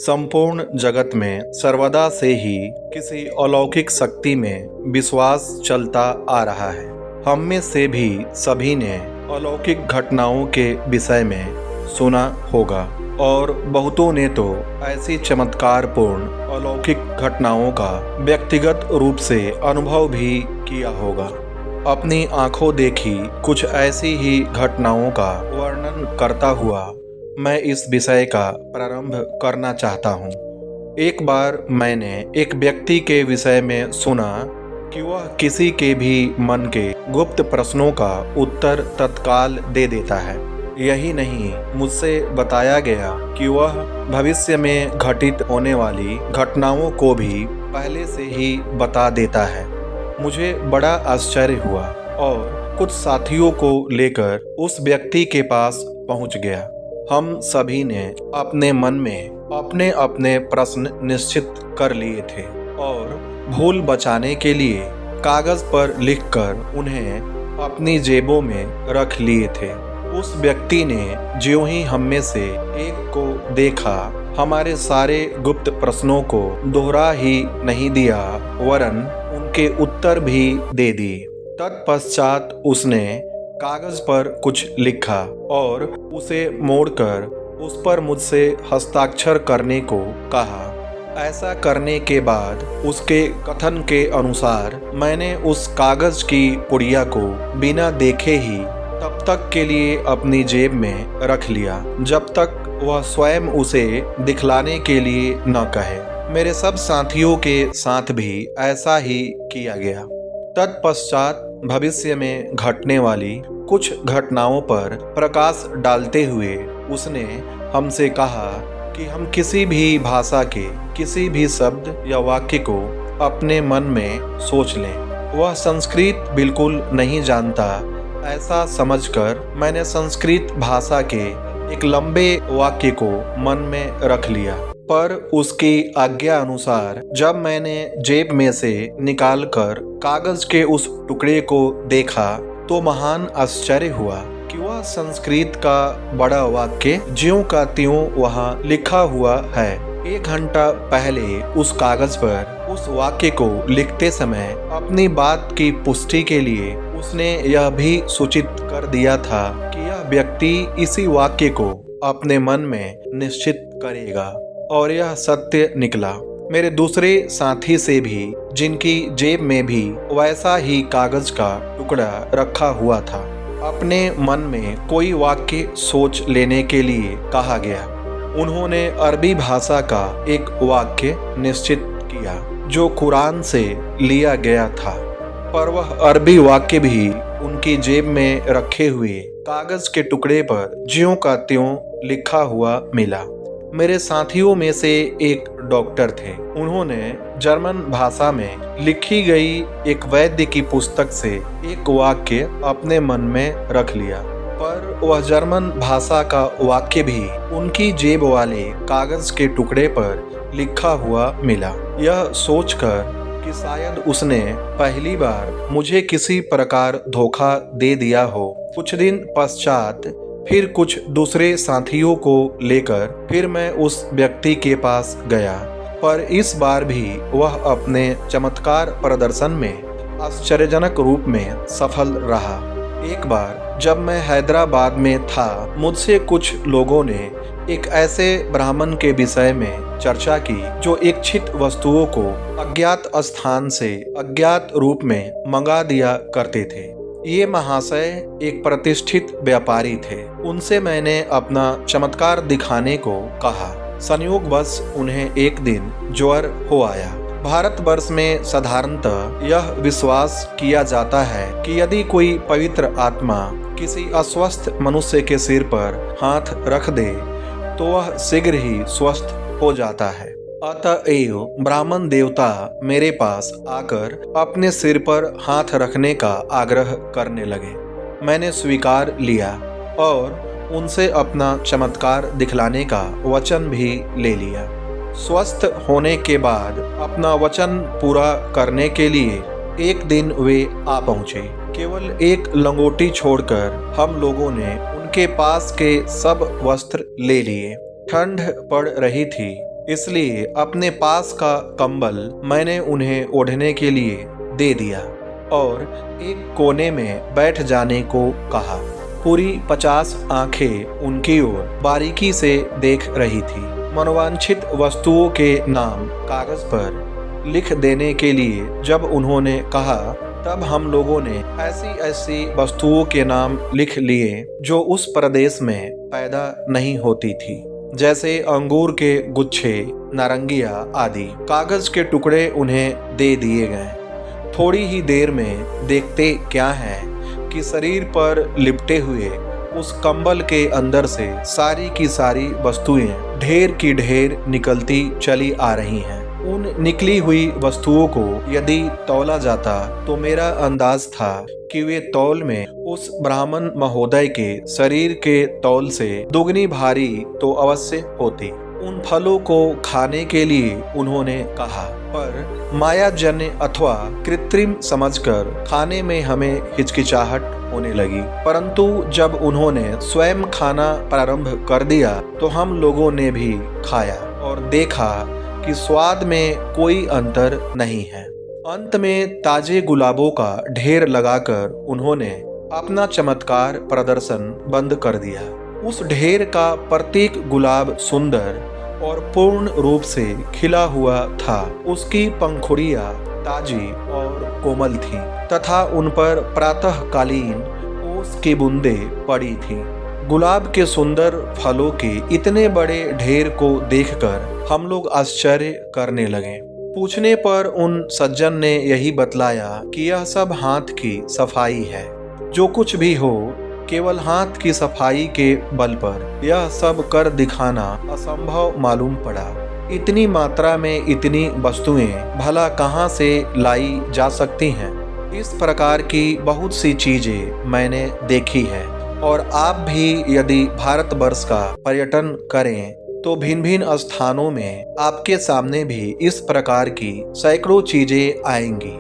संपूर्ण जगत में सर्वदा से ही किसी अलौकिक शक्ति में विश्वास चलता आ रहा है। हम में से भी सभी ने अलौकिक घटनाओं के विषय में सुना होगा और बहुतों ने तो ऐसी चमत्कारपूर्ण अलौकिक घटनाओं का व्यक्तिगत रूप से अनुभव भी किया होगा। अपनी आंखों देखी कुछ ऐसी ही घटनाओं का वर्णन करता हुआ मैं इस विषय का प्रारंभ करना चाहता हूँ। एक बार मैंने एक व्यक्ति के विषय में सुना कि वह किसी के भी मन के गुप्त प्रश्नों का उत्तर तत्काल दे देता है। यही नहीं, मुझसे बताया गया कि वह भविष्य में घटित होने वाली घटनाओं को भी पहले से ही बता देता है। मुझे बड़ा आश्चर्य हुआ और कुछ साथियों को लेकर उस व्यक्ति के पास पहुंच गया। हम सभी ने अपने मन में अपने अपने प्रश्न निश्चित कर लिए थे और भूल बचाने के लिए कागज पर लिखकर उन्हें अपनी जेबों में रख लिए थे। उस व्यक्ति ने ज्यों ही हम में से एक को देखा, हमारे सारे गुप्त प्रश्नों को दोहरा ही नहीं दिया वरन उनके उत्तर भी दे दिए। तत्पश्चात उसने कागज पर कुछ लिखा और उसे मोड़कर उस पर मुझसे हस्ताक्षर करने को कहा। ऐसा करने के बाद उसके कथन के अनुसार मैंने उस कागज की पुड़िया को बिना देखे ही तब तक के लिए अपनी जेब में रख लिया जब तक वह स्वयं उसे दिखलाने के लिए न कहे। मेरे सब साथियों के साथ भी ऐसा ही किया गया। तत्पश्चात भविष्य में घटने वाली कुछ घटनाओं पर प्रकाश डालते हुए उसने हमसे कहा कि हम किसी भी भाषा के किसी भी शब्द या वाक्य को अपने मन में सोच लें। वह संस्कृत बिल्कुल नहीं जानता, ऐसा समझकर मैंने संस्कृत भाषा के एक लंबे वाक्य को मन में रख लिया। पर उसकी आज्ञा अनुसार जब मैंने जेब में से निकालकर कागज के उस टुकड़े को देखा तो महान आश्चर्य हुआ कि वह संस्कृत का बड़ा वाक्य ज्यों का त्यों वहाँ लिखा हुआ है। 1 घंटा पहले उस कागज पर उस वाक्य को लिखते समय अपनी बात की पुष्टि के लिए उसने यह भी सूचित कर दिया था कि यह व्यक्ति इसी वाक्य को अपने मन में निश्चित करेगा और यह सत्य निकला। मेरे दूसरे साथी से भी, जिनकी जेब में भी वैसा ही कागज का टुकड़ा रखा हुआ था, अपने मन में कोई वाक्य सोच लेने के लिए कहा गया। उन्होंने अरबी भाषा का एक वाक्य निश्चित किया जो कुरान से लिया गया था, पर वह अरबी वाक्य भी उनकी जेब में रखे हुए कागज के टुकड़े पर ज्यों का त्यों लिखा हुआ मिला। मेरे साथियों में से एक डॉक्टर थे। उन्होंने जर्मन भाषा में लिखी गई एक वैद्य की पुस्तक से एक वाक्य अपने मन में रख लिया, पर वह जर्मन भाषा का वाक्य भी उनकी जेब वाले कागज के टुकड़े पर लिखा हुआ मिला। यह सोचकर कि शायद उसने पहली बार मुझे किसी प्रकार धोखा दे दिया हो, कुछ दिन पश्चात फिर कुछ दूसरे साथियों को लेकर फिर मैं उस व्यक्ति के पास गया, पर इस बार भी वह अपने चमत्कार प्रदर्शन में आश्चर्यजनक रूप में सफल रहा। एक बार जब मैं हैदराबाद में था, मुझसे कुछ लोगों ने एक ऐसे ब्राह्मण के विषय में चर्चा की जो इच्छित वस्तुओं को अज्ञात स्थान से अज्ञात रूप में मंगा दिया करते थे। ये महाशय एक प्रतिष्ठित व्यापारी थे। उनसे मैंने अपना चमत्कार दिखाने को कहा। संयोगवश उन्हें एक दिन ज्वर हो आया। भारतवर्ष में साधारणतः यह विश्वास किया जाता है कि यदि कोई पवित्र आत्मा किसी अस्वस्थ मनुष्य के सिर पर हाथ रख दे तो वह शीघ्र ही स्वस्थ हो जाता है। अतएव ब्राह्मण देवता मेरे पास आकर अपने सिर पर हाथ रखने का आग्रह करने लगे। मैंने स्वीकार लिया और उनसे अपना चमत्कार दिखलाने का वचन भी ले लिया। स्वस्थ होने के बाद अपना वचन पूरा करने के लिए एक दिन वे आ पहुँचे। केवल एक लंगोटी छोड़कर हम लोगों ने उनके पास के सब वस्त्र ले लिए। ठंड पड़ रही थी इसलिए अपने पास का कंबल मैंने उन्हें ओढ़ने के लिए दे दिया और एक कोने में बैठ जाने को कहा। पूरी 50 आंखें उनकी ओर बारीकी से देख रही थी। मनोवांछित वस्तुओं के नाम कागज पर लिख देने के लिए जब उन्होंने कहा, तब हम लोगों ने ऐसी ऐसी वस्तुओं के नाम लिख लिए जो उस प्रदेश में पैदा नहीं होती थी, जैसे अंगूर के गुच्छे, नारंगिया आदि। कागज के टुकड़े उन्हें दे दिए गए। थोड़ी ही देर में देखते क्या है कि शरीर पर लिपटे हुए उस कंबल के अंदर से सारी की सारी वस्तुएं ढेर की ढेर निकलती चली आ रही हैं। उन निकली हुई वस्तुओं को यदि तौला जाता तो मेरा अंदाज था कि वे तौल में उस ब्राह्मण महोदय के शरीर के तौल से दुगनी भारी तो अवश्य होती। उन फलों को खाने के लिए उन्होंने कहा, पर मायाजन्य अथवा कृत्रिम समझकर खाने में हमें हिचकिचाहट होने लगी। परंतु जब उन्होंने स्वयं खाना प्रारंभ कर दिया तो हम लोगों ने भी खाया और देखा कि स्वाद में कोई अंतर नहीं है। अंत में ताजे गुलाबों का ढेर लगाकर उन्होंने अपना चमत्कार प्रदर्शन बंद कर दिया। उस ढेर का प्रत्येक गुलाब सुंदर और पूर्ण रूप से खिला हुआ था। उसकी पंखुड़ियां ताजी और कोमल थी तथा उन पर प्रातःकालीन ओस की बूंदें पड़ी थी। गुलाब के सुंदर फलों के इतने बड़े ढेर को देखकर हम लोग आश्चर्य करने लगे। पूछने पर उन सज्जन ने यही बतलाया कि यह सब हाथ की सफाई है। जो कुछ भी हो, केवल हाथ की सफाई के बल पर यह सब कर दिखाना असंभव मालूम पड़ा। इतनी मात्रा में इतनी वस्तुएं भला कहाँ से लाई जा सकती हैं? इस प्रकार की बहुत सी चीजें मैंने देखी है और आप भी यदि भारतवर्ष का पर्यटन करें तो भिन्न भिन्न स्थानों में आपके सामने भी इस प्रकार की सैकड़ों चीजें आएंगी।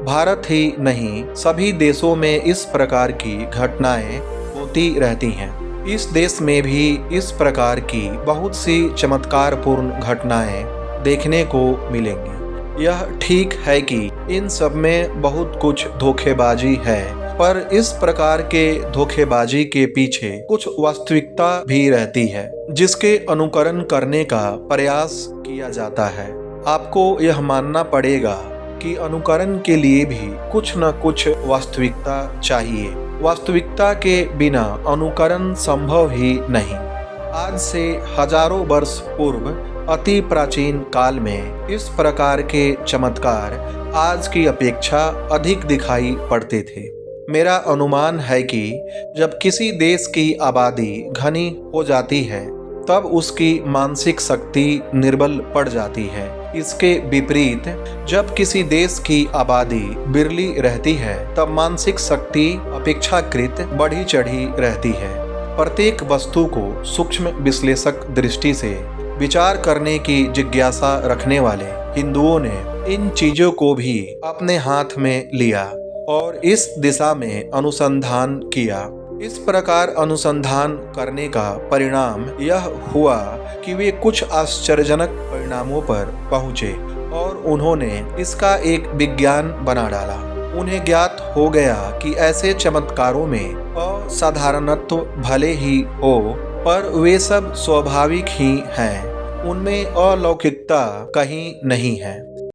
भारत ही नहीं, सभी देशों में इस प्रकार की घटनाएं होती रहती हैं। इस देश में भी इस प्रकार की बहुत सी चमत्कारपूर्ण घटनाएं देखने को मिलेंगी। यह ठीक है कि इन सब में बहुत कुछ धोखेबाजी है, पर इस प्रकार के धोखेबाजी के पीछे कुछ वास्तविकता भी रहती है जिसके अनुकरण करने का प्रयास किया जाता है। आपको यह मानना पड़ेगा कि अनुकरण के लिए भी कुछ न कुछ वास्तविकता चाहिए। वास्तविकता के बिना अनुकरण संभव ही नहीं। आज से हजारों वर्ष पूर्व अति प्राचीन काल में इस प्रकार के चमत्कार आज की अपेक्षा अधिक दिखाई पड़ते थे। मेरा अनुमान है कि जब किसी देश की आबादी घनी हो जाती है तब उसकी मानसिक शक्ति निर्बल पड़ जाती है। इसके विपरीत जब किसी देश की आबादी बिरली रहती है तब मानसिक शक्ति अपेक्षाकृत बढ़ी चढ़ी रहती है। प्रत्येक वस्तु को सूक्ष्म विश्लेषक दृष्टि से विचार करने की जिज्ञासा रखने वाले हिंदुओं ने इन चीजों को भी अपने हाथ में लिया और इस दिशा में अनुसंधान किया। इस प्रकार अनुसंधान करने का परिणाम यह हुआ कि वे कुछ आश्चर्यजनक परिणामों पर पहुंचे और उन्होंने इसका एक विज्ञान बना डाला। उन्हें ज्ञात हो गया कि ऐसे चमत्कारों में असाधारणत्व भले ही हो, पर वे सब स्वाभाविक ही हैं। उनमें अलौकिकता कहीं नहीं है।